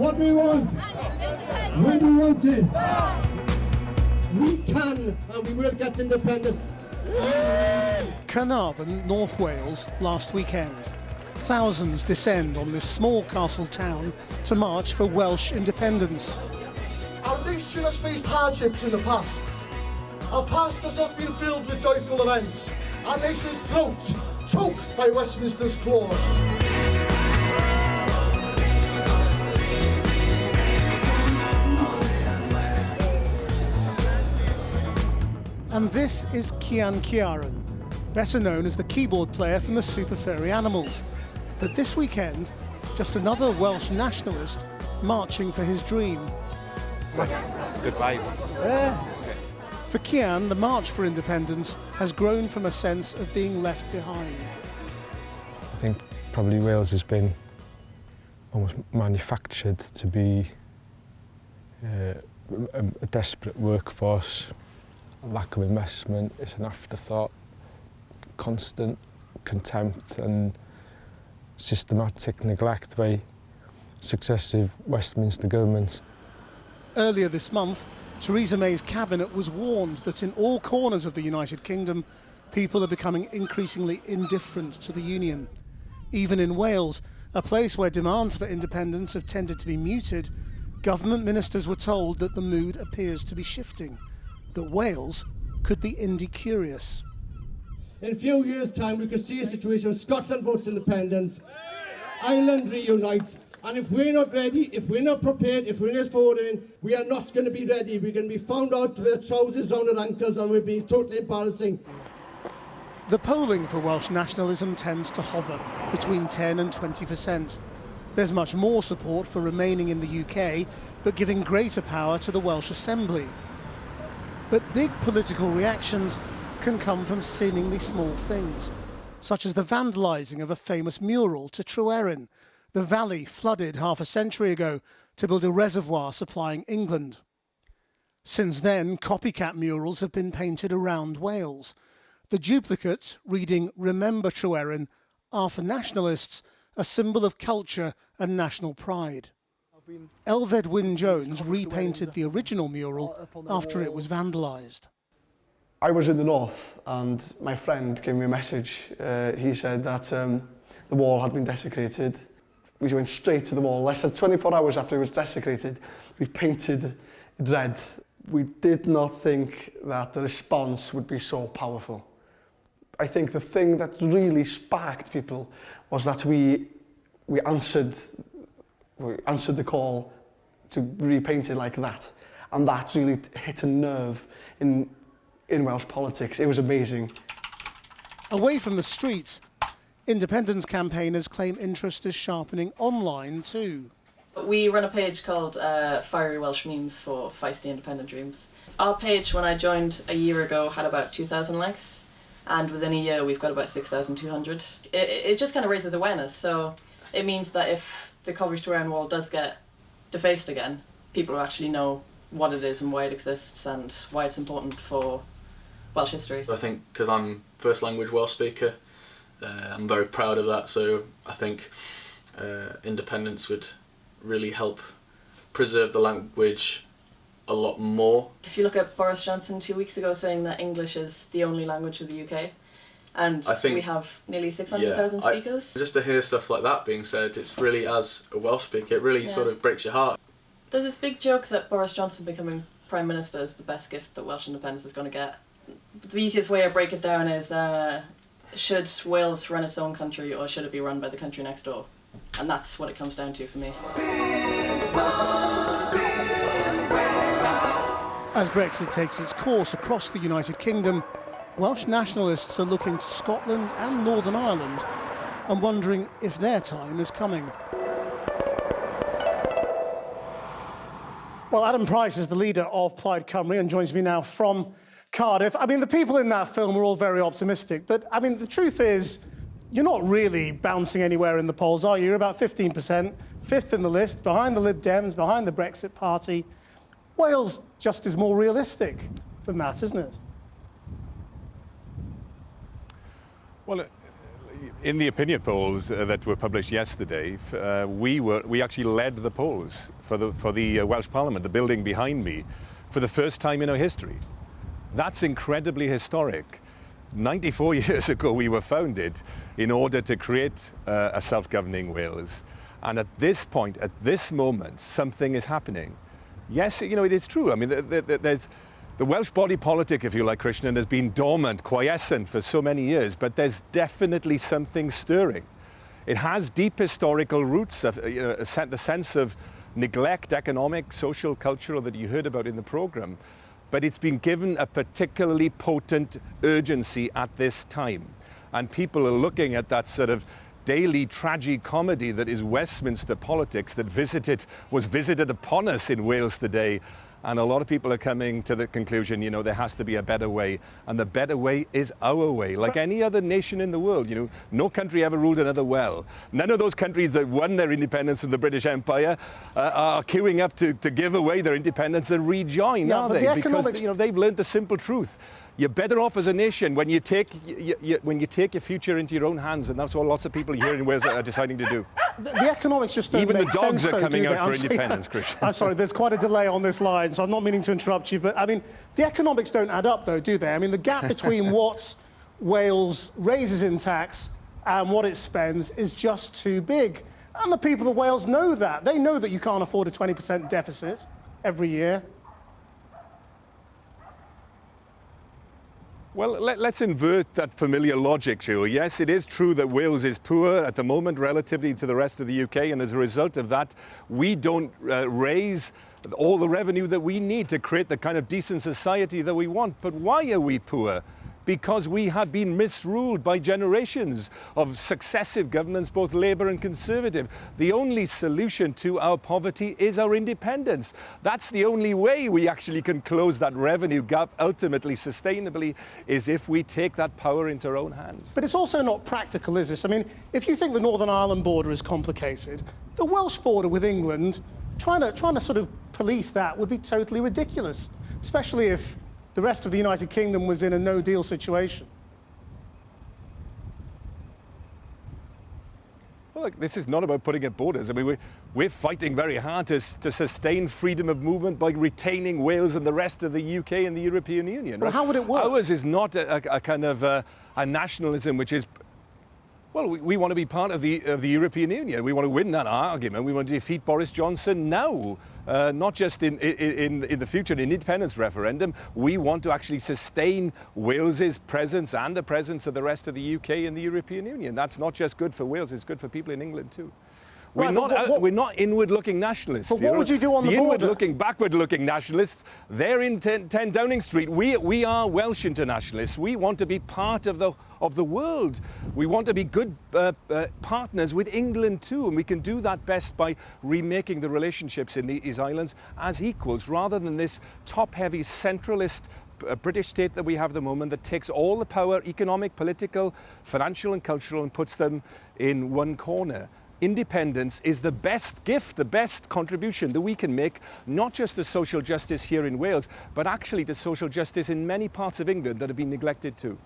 what we want, when we want it. We can and we will get independence. Carnarvon, North Wales, last weekend. Thousands descend on this small castle town to march for Welsh independence. Our nation has faced hardships in the past. Our past has not been filled with joyful events. Our nation's throat choked by Westminster's claws. And this is Cian Ciaran, better known as the keyboard player from the Super Furry Animals. But this weekend, just another Welsh nationalist marching for his dream. Good vibes. For Cian, the March for Independence has grown from a sense of being left behind. I think probably Wales has been almost manufactured to be a desperate workforce, a lack of investment, it's an afterthought, constant contempt and systematic neglect by successive Westminster governments. Earlier this month, Theresa May's cabinet was warned that in all corners of the United Kingdom, people are becoming increasingly indifferent to the Union. Even in Wales, a place where demands for independence have tended to be muted, government ministers were told that the mood appears to be shifting, that Wales could be indy-curious. In a few years' time, we could see a situation where Scotland votes independence, Ireland reunites, and if we're not ready, if we're not prepared, if we're not voting, we are not going to be ready. We're going to be found out with our trousers round our ankles and we're being totally embarrassing. The polling for Welsh nationalism tends to hover between 10 and 20%. There's much more support for remaining in the UK, but giving greater power to the Welsh Assembly. But big political reactions can come from seemingly small things, such as the vandalising of a famous mural to Tryweryn, the valley flooded half a century ago to build a reservoir supplying England. Since then, copycat murals have been painted around Wales. The duplicates, reading "Remember Tryweryn," are for nationalists a symbol of culture and national pride. Elfed Wyn-Jones repainted the original mural after it was vandalised. I was in the north and my friend gave me a message. He said that the wall had been desecrated. We went straight to the wall. Less than 24 hours after it was desecrated, we painted it red. We did not think that the response would be so powerful. I think the thing that really sparked people was that we answered the call to repaint it like that. And that really hit a nerve in Welsh politics. It was amazing. Away from the streets, independence campaigners claim interest is sharpening online too. We run a page called Fiery Welsh Memes for Feisty Independent Dreams. Our page, when I joined a year ago, had about 2,000 likes, and within a year we've got about 6,200. It just kind of raises awareness, so it means that if the Coverage to Iron Wall does get defaced again, people will actually know what it is and why it exists and why it's important for Welsh history. I think because I'm first language Welsh speaker, I'm very proud of that, so I think independence would really help preserve the language a lot more. If you look at Boris Johnson 2 weeks ago saying that English is the only language of the UK, and I think we have nearly 600,000 speakers. Just to hear stuff like that being said, it's really, as a Welsh speaker, it really sort of breaks your heart. There's this big joke that Boris Johnson becoming Prime Minister is the best gift that Welsh independence is going to get. The easiest way I break it down is, should Wales run its own country or should it be run by the country next door? And that's what it comes down to for me. As Brexit takes its course across the United Kingdom, Welsh nationalists are looking to Scotland and Northern Ireland and wondering if their time is coming. Well, Adam Price is the leader of Plaid Cymru and joins me now from Cardiff. I mean, the people in that film are all very optimistic, but I mean, the truth is, you're not really bouncing anywhere in the polls, are you? You're about 15%, fifth in the list, behind the Lib Dems, behind the Brexit Party. Wales just is more realistic than that, isn't it? Well, in the opinion polls that were published yesterday, we actually led the polls for the Welsh Parliament, the building behind me, for the first time in our history. That's incredibly historic. 94 years ago we were founded in order to create a self-governing Wales. And at this point, at this moment, something is happening. Yes, you know, it is true. I mean, there's the Welsh body politic, if you like, Christian, has been dormant, quiescent for so many years, but there's definitely something stirring. It has deep historical roots, the sense of neglect, economic, social, cultural, that you heard about in the programme, but it's been given a particularly potent urgency at this time. And people are looking at that sort of daily tragicomedy that is Westminster politics that was visited upon us in Wales today. And a lot of people are coming to the conclusion, you know, there has to be a better way. And the better way is our way. Like any other nation in the world, you know, no country ever ruled another well. None of those countries that won their independence from the British Empire are queuing up to give away their independence and rejoin, are they? Because, you know, they've learned the simple truth. You're better off as a nation when you take your future into your own hands, and that's what lots of people here in Wales are deciding to do. The economics just don't Even make the dogs sense, are coming out for I'm independence, Christian. I'm sorry, there's quite a delay on this line, so I'm not meaning to interrupt you, but I mean, the economics don't add up, though, do they? I mean, the gap between what Wales raises in tax and what it spends is just too big. And the people of Wales know that. They know that you can't afford a 20% deficit every year. Well, let's invert that familiar logic, Joe. Yes, it is true that Wales is poor at the moment relatively to the rest of the UK, and as a result of that, we don't raise all the revenue that we need to create the kind of decent society that we want. But why are we poor? Because we have been misruled by generations of successive governments, both Labour and Conservative. The only solution to our poverty is our independence. That's the only way we actually can close that revenue gap ultimately, sustainably, is if we take that power into our own hands. But it's also not practical, is this? I mean, if you think the Northern Ireland border is complicated, the Welsh border with England, trying to sort of police that would be totally ridiculous, especially if the rest of the United Kingdom was in a no-deal situation. Well, look, this is not about putting up borders. I mean, we're fighting very hard to sustain freedom of movement by retaining Wales and the rest of the UK and the European Union. Well, right? how would it work? Ours is not a kind of a nationalism which is... Well, we want to be part of the European Union. We want to win that argument. We want to defeat Boris Johnson now, not just in the future, in an independence referendum. We want to actually sustain Wales's presence and the presence of the rest of the UK and the European Union. That's not just good for Wales, it's good for people in England too. We're not inward-looking nationalists. But what would you do on the border? The inward-looking, backward-looking nationalists, they're in 10 Downing Street. We are Welsh internationalists. We want to be part of the world. We want to be good partners with England too, and we can do that best by remaking the relationships in these islands as equals, rather than this top-heavy centralist British state that we have at the moment that takes all the power, economic, political, financial and cultural, and puts them in one corner. Independence is the best gift, the best contribution that we can make, not just to social justice here in Wales, but actually to social justice in many parts of England that have been neglected too.